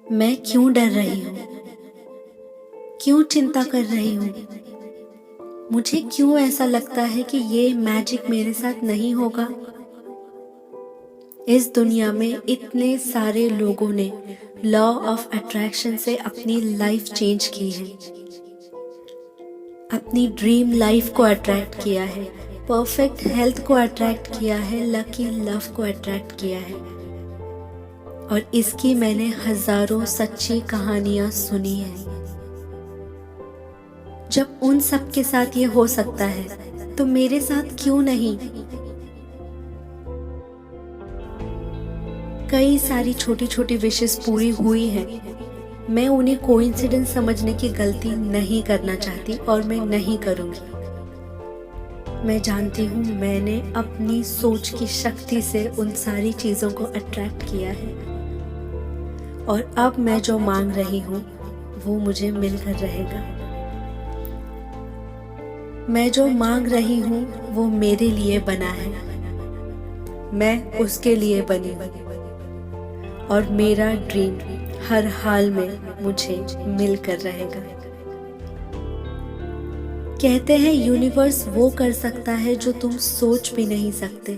मैं क्यों डर रही हूँ? क्यों चिंता कर रही हूँ? मुझे क्यों ऐसा लगता है कि ये मैजिक मेरे साथ नहीं होगा? इस दुनिया में इतने सारे लोगों ने लॉ ऑफ अट्रैक्शन से अपनी लाइफ चेंज की है, अपनी ड्रीम लाइफ को अट्रैक्ट किया है, परफेक्ट हेल्थ को अट्रैक्ट किया है, लकी लव को अट्रैक्ट किया है। और इसकी मैंने हजारों सच्ची कहानियां सुनी है। जब उन सब के साथ ये हो सकता है तो मेरे साथ क्यों नहीं? कई सारी छोटी छोटी विशेस पूरी हुई हैं। मैं उन्हें कोइंसिडेंस समझने की गलती नहीं करना चाहती और मैं नहीं करूंगी। मैं जानती हूँ मैंने अपनी सोच की शक्ति से उन सारी चीजों को अट्रैक्ट किया है और अब मैं जो मांग रही हूँ वो मुझे मिलकर रहेगा। मैं जो मांग रही हूँ वो मेरे लिए बना है, मैं उसके लिए बनी हूँ और मेरा ड्रीम हर हाल में मुझे मिलकर रहेगा। कहते हैं यूनिवर्स वो कर सकता है जो तुम सोच भी नहीं सकते।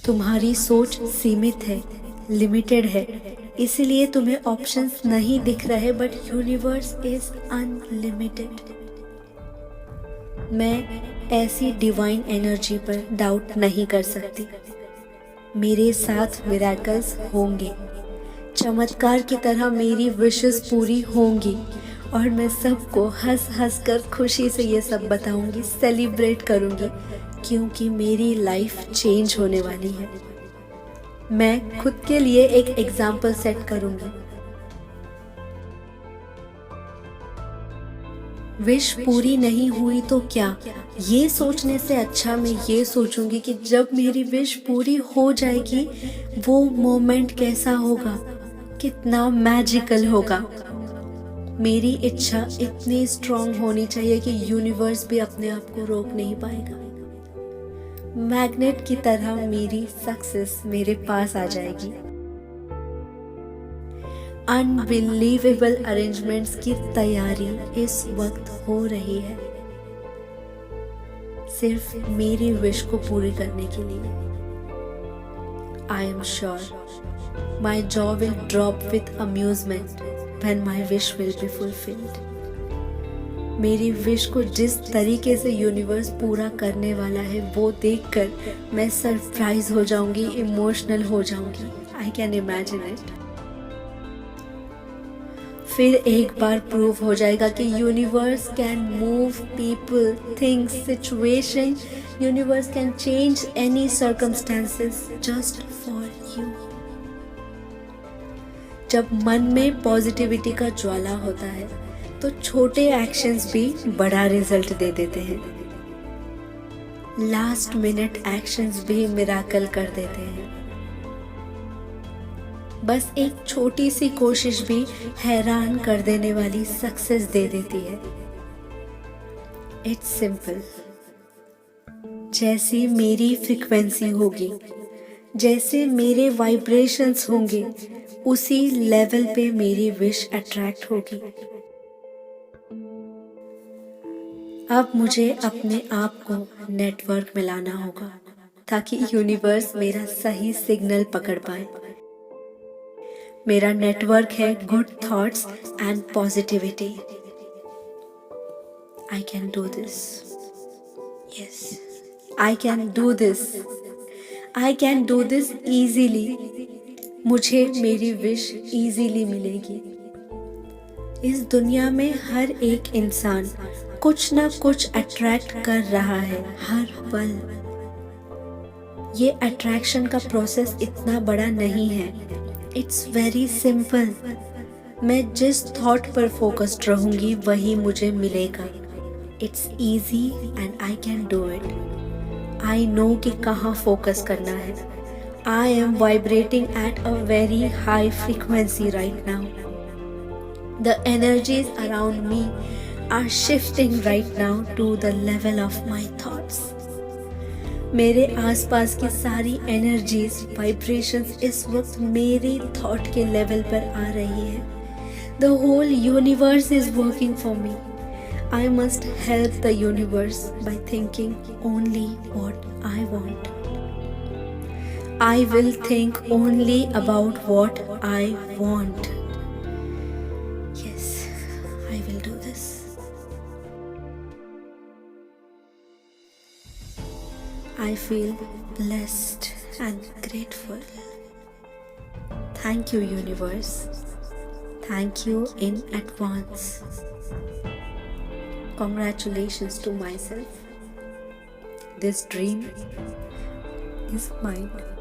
तुम्हारी सोच सीमित है, लिमिटेड है, इसलिए तुम्हें ऑप्शंस नहीं दिख रहे, बट यूनिवर्स इज अनलिमिटेड। मैं ऐसी डिवाइन एनर्जी पर डाउट नहीं कर सकती। मेरे साथ मिरेकल्स होंगे, चमत्कार की तरह मेरी विशेस पूरी होंगी और मैं सबको हंस हंस कर खुशी से ये सब बताऊंगी, सेलिब्रेट करूंगी, क्योंकि मेरी लाइफ चेंज होने वाली है। मैं खुद के लिए एक एग्जाम्पल सेट करूंगी। विश पूरी नहीं हुई तो क्या, ये सोचने से अच्छा मैं ये सोचूंगी कि जब मेरी विश पूरी हो जाएगी वो मोमेंट कैसा होगा, कितना मैजिकल होगा। मेरी इच्छा इतनी स्ट्रांग होनी चाहिए कि यूनिवर्स भी अपने आप को रोक नहीं पाएगा। मैग्नेट की तरह मेरी सक्सेस मेरे पास आ जाएगी। अनबिलीवेबल अरेंजमेंट्स की तैयारी इस वक्त हो रही है, सिर्फ मेरी विश को पूरी करने के लिए। I am sure my jaw will drop with amusement when my wish will be fulfilled. मेरी विश को जिस तरीके से यूनिवर्स पूरा करने वाला है वो देखकर मैं सरप्राइज हो जाऊंगी, इमोशनल हो जाऊंगी। I can imagine it. फिर एक बार प्रूव हो जाएगा कि universe can move people, things, situation. Universe can change any circumstances just for you. जब मन में पॉजिटिविटी का ज्वाला होता है तो छोटे एक्शंस भी बड़ा रिजल्ट दे देते हैं। लास्ट मिनट एक्शंस भी मिराकल कर देते हैं। बस एक छोटी सी कोशिश भी हैरान कर देने वाली सक्सेस दे देती है। It's simple. जैसी मेरी फ्रीक्वेंसी होगी, जैसे मेरे वाइब्रेशंस होंगे, उसी लेवल पे मेरी विश अट्रैक्ट होगी। अब मुझे अपने आप को नेटवर्क में लाना होगा ताकि यूनिवर्स मेरा सही सिग्नल पकड़ पाए। मेरा नेटवर्क है good thoughts and positivity. I can do this. Yes, I can do this. I can do this easily. मुझे मेरी विश इजीली मिलेगी। इस दुनिया में हर एक इंसान कुछ ना कुछ अट्रैक्ट कर रहा है हर पल। ये अट्रैक्शन का प्रोसेस इतना बड़ा नहीं है। It's very simple. मैं जिस थॉट पर फोकस्ड रहूंगी वही मुझे मिलेगा। It's easy and I can do it. I know कि कहाँ फोकस करना है। I am vibrating at a very high frequency right now. The energies around me are shifting right now to the level of my thoughts. मेरे आसपास की सारी energies vibrations इस वक्त मेरे थॉट के लेवल पर आ रही है. The whole universe is working for me. I must help the universe by thinking only what I want. I will think only about what I want. Yes, I will do this. I feel blessed and grateful. Thank you, universe. Thank you in advance. Congratulations to myself. This dream is mine.